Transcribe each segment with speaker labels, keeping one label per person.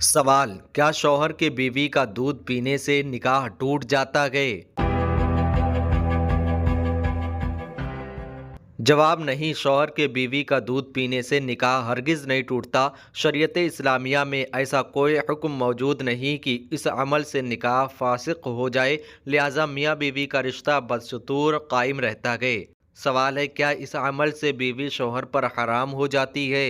Speaker 1: سوال: کیا شوہر کے بیوی کا دودھ پینے سے نکاح ٹوٹ جاتا ہے؟ جواب: نہیں، شوہر کے بیوی کا دودھ پینے سے نکاح ہرگز نہیں ٹوٹتا۔ شریعت اسلامیہ میں ایسا کوئی حکم موجود نہیں کہ اس عمل سے نکاح فاسق ہو جائے، لہٰذا میاں بیوی کا رشتہ بدستور قائم رہتا ہے۔ سوال ہے: کیا اس عمل سے بیوی شوہر پر حرام ہو جاتی ہے؟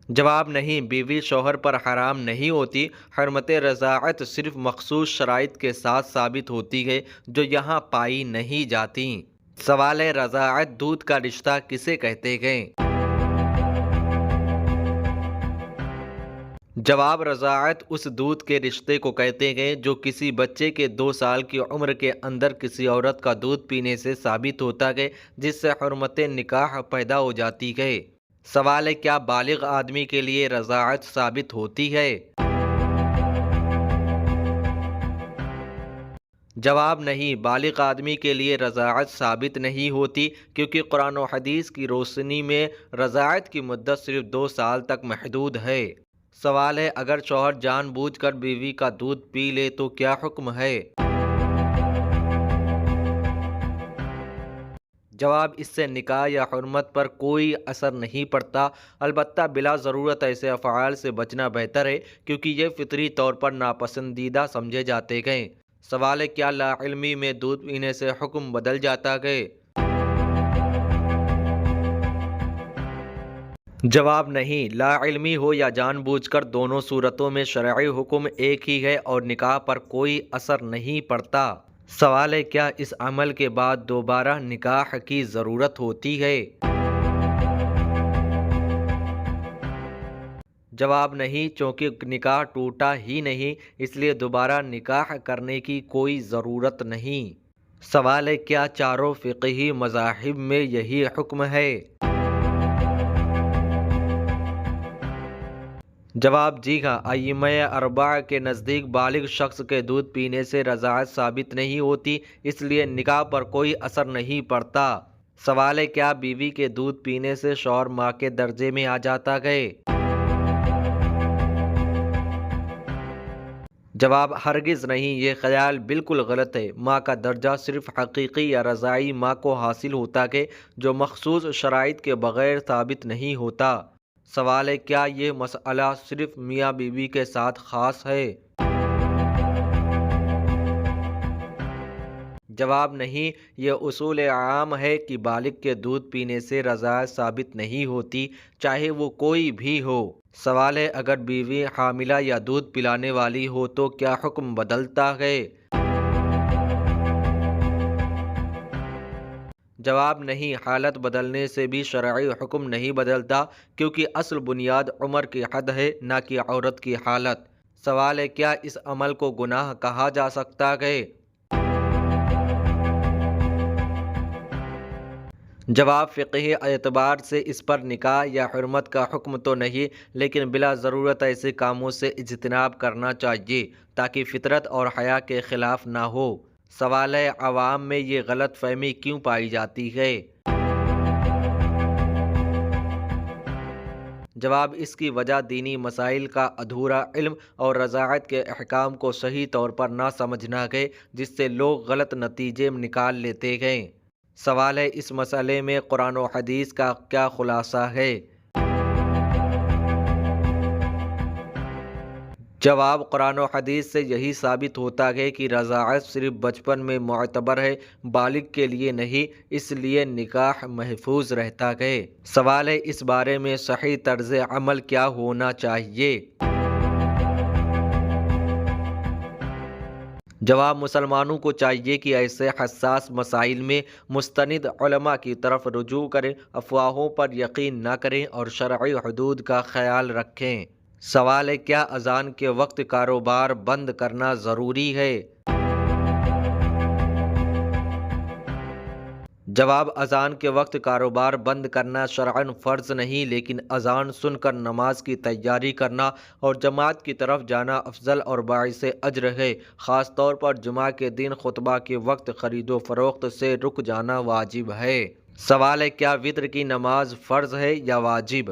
Speaker 1: جواب: نہیں، بیوی شوہر پر حرام نہیں ہوتی۔ حرمت رضاعت صرف مخصوص شرائط کے ساتھ ثابت ہوتی ہے جو یہاں پائی نہیں جاتی۔ سوال ہے: رضاعت دودھ کا رشتہ کسے کہتے ہیں؟ جواب: رضاعت اس دودھ کے رشتے کو کہتے ہیں جو کسی بچے کے 2 سال کی عمر کے اندر کسی عورت کا دودھ پینے سے ثابت ہوتا ہے، جس سے حرمت نکاح پیدا ہو جاتی ہے۔ سوال ہے: کیا بالغ آدمی کے لیے رضاعت ثابت ہوتی ہے؟ جواب: نہیں، بالغ آدمی کے لیے رضاعت ثابت نہیں ہوتی، کیونکہ قرآن و حدیث کی روشنی میں رضاعت کی مدت صرف 2 سال تک محدود ہے۔ سوال ہے: اگر شوہر جان بوجھ کر بیوی کا دودھ پی لے تو کیا حکم ہے؟ جواب: اس سے نکاح یا حرمت پر کوئی اثر نہیں پڑتا، البتہ بلا ضرورت ایسے افعال سے بچنا بہتر ہے، کیونکہ یہ فطری طور پر ناپسندیدہ سمجھے جاتے ہیں۔ سوال ہے: کیا لا علمی میں دودھ پینے سے حکم بدل جاتا ہے؟ جواب: نہیں، لا علمی ہو یا جان بوجھ کر، دونوں صورتوں میں شرعی حکم ایک ہی ہے اور نکاح پر کوئی اثر نہیں پڑتا۔ سوال ہے: کیا اس عمل کے بعد دوبارہ نکاح کی ضرورت ہوتی ہے؟ جواب: نہیں، چونکہ نکاح ٹوٹا ہی نہیں، اس لیے دوبارہ نکاح کرنے کی کوئی ضرورت نہیں۔ سوال ہے: کیا چاروں فقہی مذاہب میں یہی حکم ہے؟ جواب: جی ہاں، ائمہ اربعہ کے نزدیک بالغ شخص کے دودھ پینے سے رضاعت ثابت نہیں ہوتی، اس لیے نکاح پر کوئی اثر نہیں پڑتا۔ سوال ہے: کیا بیوی کے دودھ پینے سے شوہر ماں کے درجے میں آ جاتا ہے؟ جواب: ہرگز نہیں، یہ خیال بالکل غلط ہے۔ ماں کا درجہ صرف حقیقی یا رضاعی ماں کو حاصل ہوتا ہے، جو مخصوص شرائط کے بغیر ثابت نہیں ہوتا۔ سوال ہے: کیا یہ مسئلہ صرف میاں بیوی کے ساتھ خاص ہے؟ جواب: نہیں، یہ اصول عام ہے کہ بالغ کے دودھ پینے سے رضاعت ثابت نہیں ہوتی، چاہے وہ کوئی بھی ہو۔ سوال ہے: اگر بیوی حاملہ یا دودھ پلانے والی ہو تو کیا حکم بدلتا ہے؟ جواب: نہیں، حالت بدلنے سے بھی شرعی حکم نہیں بدلتا، کیونکہ اصل بنیاد عمر کی حد ہے، نہ کہ عورت کی حالت۔ سوال ہے: کیا اس عمل کو گناہ کہا جا سکتا ہے؟ جواب: فقہی اعتبار سے اس پر نکاح یا حرمت کا حکم تو نہیں، لیکن بلا ضرورت ایسے کاموں سے اجتناب کرنا چاہیے تاکہ فطرت اور حیا کے خلاف نہ ہو۔ سوال ہے: عوام میں یہ غلط فہمی کیوں پائی جاتی ہے؟ جواب: اس کی وجہ دینی مسائل کا ادھورا علم اور رضاعت کے احکام کو صحیح طور پر نہ سمجھنا ہے، جس سے لوگ غلط نتیجے نکال لیتے ہیں۔ سوال ہے: اس مسئلے میں قرآن و حدیث کا کیا خلاصہ ہے؟ جواب: قرآن و حدیث سے یہی ثابت ہوتا ہے کہ رضاعت صرف بچپن میں معتبر ہے، بالغ کے لیے نہیں، اس لیے نکاح محفوظ رہتا ہے۔ سوال ہے: اس بارے میں صحیح طرز عمل کیا ہونا چاہیے؟ جواب: مسلمانوں کو چاہیے کہ ایسے حساس مسائل میں مستند علماء کی طرف رجوع کریں، افواہوں پر یقین نہ کریں اور شرعی حدود کا خیال رکھیں۔ سوال ہے: کیا اذان کے وقت کاروبار بند کرنا ضروری ہے؟ جواب: اذان کے وقت کاروبار بند کرنا شرعاً فرض نہیں، لیکن اذان سن کر نماز کی تیاری کرنا اور جماعت کی طرف جانا افضل اور باعث اجر ہے۔ خاص طور پر جمعہ کے دن خطبہ کے وقت خرید و فروخت سے رک جانا واجب ہے۔ سوال ہے: کیا وتر کی نماز فرض ہے یا واجب؟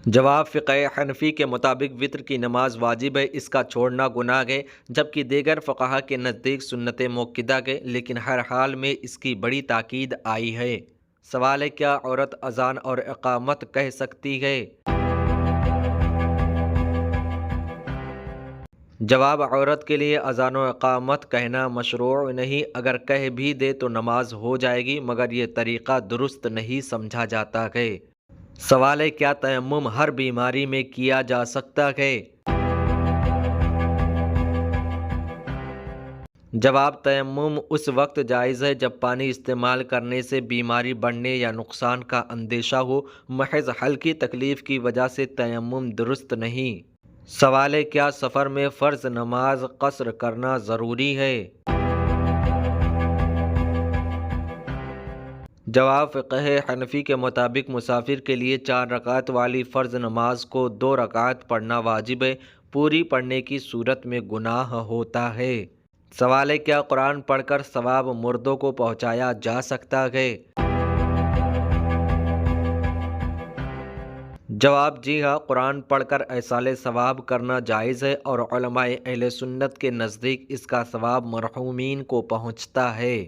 Speaker 1: جواب فقہ حنفی کے مطابق وطر کی نماز واجب ہے، اس کا چھوڑنا گناہ ہے، جبکہ دیگر فقہا کے نزدیک سنت موقدہ ہے، لیکن ہر حال میں اس کی بڑی تاکید آئی ہے۔ سوال ہے کیا عورت اذان اور اقامت کہہ سکتی ہے؟ جواب عورت کے لیے اذان و اقامت کہنا مشروع نہیں، اگر کہہ بھی دے تو نماز ہو جائے گی، مگر یہ طریقہ درست نہیں سمجھا جاتا ہے۔ سوال ہے کیا تیمم ہر بیماری میں کیا جا سکتا ہے؟ جواب تیمم اس وقت جائز ہے جب پانی استعمال کرنے سے بیماری بڑھنے یا نقصان کا اندیشہ ہو، محض ہلکی تکلیف کی وجہ سے تیمم درست نہیں۔ سوال ہے کیا سفر میں فرض نماز قصر کرنا ضروری ہے؟ جواب فقہ حنفی کے مطابق مسافر کے لیے 4 رکعت والی فرض نماز کو 2 رکعت پڑھنا واجب ہے، پوری پڑھنے کی صورت میں گناہ ہوتا ہے۔ سوال ہے کیا قرآن پڑھ کر ثواب مردوں کو پہنچایا جا سکتا ہے؟ جواب جی ہاں، قرآن پڑھ کر ایصال ثواب کرنا جائز ہے اور علماء اہل سنت کے نزدیک اس کا ثواب مرحومین کو پہنچتا ہے۔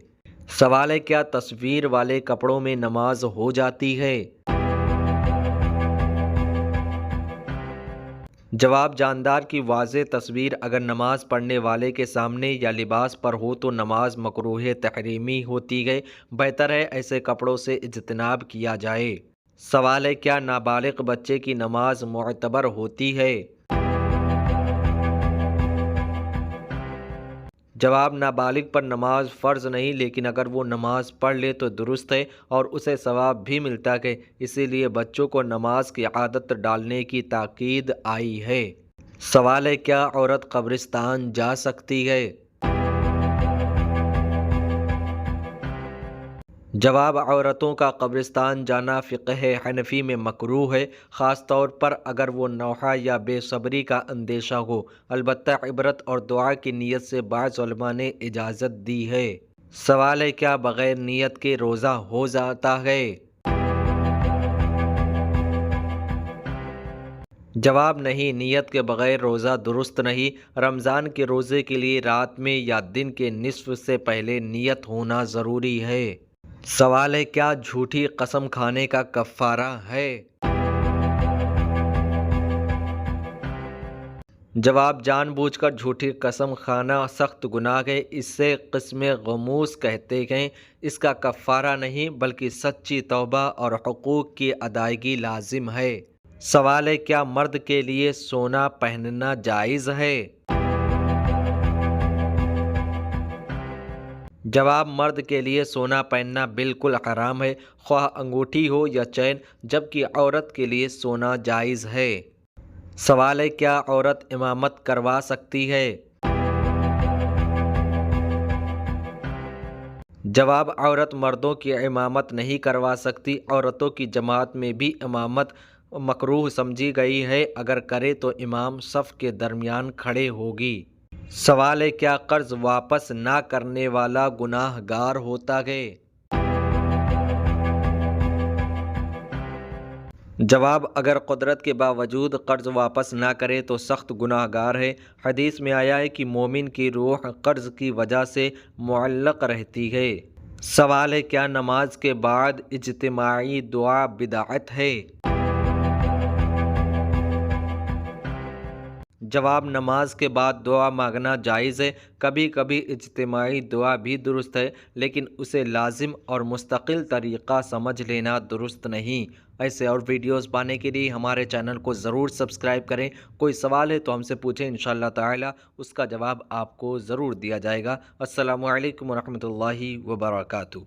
Speaker 1: سوال ہے کیا تصویر والے کپڑوں میں نماز ہو جاتی ہے؟ جواب جاندار کی واضح تصویر اگر نماز پڑھنے والے کے سامنے یا لباس پر ہو تو نماز مکروہ تحریمی ہوتی ہے، بہتر ہے ایسے کپڑوں سے اجتناب کیا جائے۔ سوال ہے کیا نابالغ بچے کی نماز معتبر ہوتی ہے؟ جواب نابالغ پر نماز فرض نہیں، لیکن اگر وہ نماز پڑھ لے تو درست ہے اور اسے ثواب بھی ملتا ہے، اسی لیے بچوں کو نماز کی عادت ڈالنے کی تاکید آئی ہے۔ سوال ہے کیا عورت قبرستان جا سکتی ہے؟ جواب عورتوں کا قبرستان جانا فقہ حنفی میں مکروہ ہے، خاص طور پر اگر وہ نوحہ یا بے صبری کا اندیشہ ہو، البتہ عبرت اور دعا کی نیت سے بعض علماء نے اجازت دی ہے۔ سوال ہے کیا بغیر نیت کے روزہ ہو جاتا ہے؟ جواب نہیں، نیت کے بغیر روزہ درست نہیں۔ رمضان کے روزے کے لیے رات میں یا دن کے نصف سے پہلے نیت ہونا ضروری ہے۔ سوال ہے کیا جھوٹی قسم کھانے کا کفارہ ہے؟ جواب جان بوجھ کر جھوٹی قسم کھانا سخت گناہ ہے، اسے قسم غموس کہتے ہیں، اس کا کفارہ نہیں بلکہ سچی توبہ اور حقوق کی ادائیگی لازم ہے۔ سوال ہے کیا مرد کے لیے سونا پہننا جائز ہے؟ جواب مرد کے لیے سونا پہننا بالکل حرام ہے، خواہ انگوٹھی ہو یا چین، جبکہ عورت کے لیے سونا جائز ہے۔ سوال ہے کیا عورت امامت کروا سکتی ہے؟ جواب عورت مردوں کی امامت نہیں کروا سکتی، عورتوں کی جماعت میں بھی امامت مکروہ سمجھی گئی ہے، اگر کرے تو امام صف کے درمیان کھڑے ہوگی۔ سوال ہے کیا قرض واپس نہ کرنے والا گناہ گار ہوتا ہے؟ جواب اگر قدرت کے باوجود قرض واپس نہ کرے تو سخت گناہ گار ہے۔ حدیث میں آیا ہے کہ مومن کی روح قرض کی وجہ سے معلق رہتی ہے۔ سوال ہے کیا نماز کے بعد اجتماعی دعا بدعت ہے؟ جواب نماز کے بعد دعا مانگنا جائز ہے، کبھی کبھی اجتماعی دعا بھی درست ہے، لیکن اسے لازم اور مستقل طریقہ سمجھ لینا درست نہیں۔ ایسے اور ویڈیوز پانے کے لیے ہمارے چینل کو ضرور سبسکرائب کریں۔ کوئی سوال ہے تو ہم سے پوچھیں، انشاءاللہ تعالی اس کا جواب آپ کو ضرور دیا جائے گا۔ السلام علیکم ورحمۃ اللہ وبرکاتہ۔